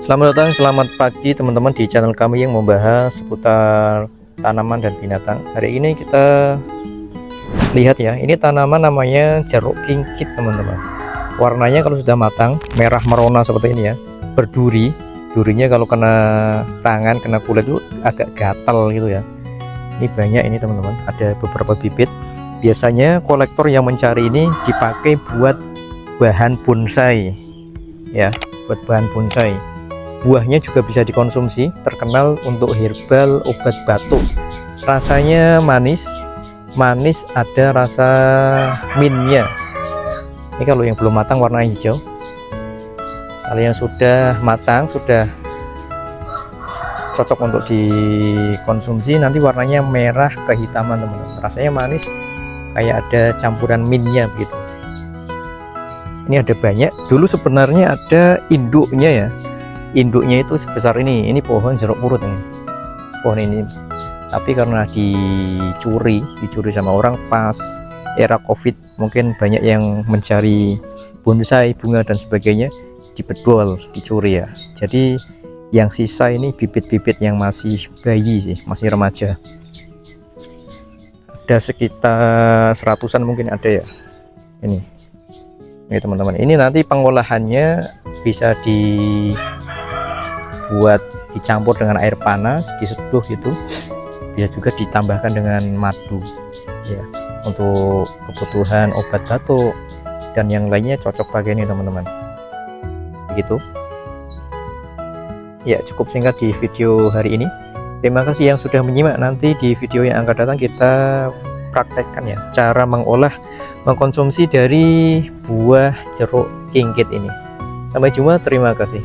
Selamat datang, selamat pagi teman-teman di channel kami yang membahas seputar tanaman dan binatang. Hari ini kita lihat ya, ini tanaman namanya jeruk kingkit teman-teman. Warnanya kalau sudah matang merah merona seperti ini ya, berduri. Durinya kalau kena tangan, kena kulit itu agak gatal gitu ya. Ini banyak ini teman-teman, ada beberapa bibit. Biasanya kolektor yang mencari ini dipakai buat bahan bonsai ya, buat bahan bonsai. Buahnya juga bisa dikonsumsi, terkenal untuk herbal, obat batuk. Rasanya manis, ada rasa mintnya. Ini kalau yang belum matang warna hijau. Kalau yang sudah matang, sudah cocok untuk dikonsumsi, nanti warnanya merah kehitaman teman-teman. Rasanya manis, kayak ada campuran mintnya begitu. Ini ada banyak. Dulu sebenarnya ada induknya ya. Induknya itu sebesar ini pohon jeruk purut ini, pohon ini. Tapi karena dicuri sama orang pas era COVID, mungkin banyak yang mencari bonsai, bunga dan sebagainya, dibedol, dicuri ya. Jadi yang sisa ini bibit-bibit yang masih bayi sih, masih remaja. Ada sekitar 100-an mungkin ada ya. Ini teman-teman, ini nanti pengolahannya bisa dibuat dicampur dengan air panas, diseduh gitu. Bisa juga ditambahkan dengan madu ya, untuk kebutuhan obat batuk dan yang lainnya cocok pakai ini teman-teman. Begitu ya, cukup singkat di video hari ini. Terima kasih yang sudah menyimak. Nanti di video yang akan datang kita praktekkan ya cara mengolah, mengkonsumsi dari buah jeruk kingkit ini. Sampai jumpa, terima kasih.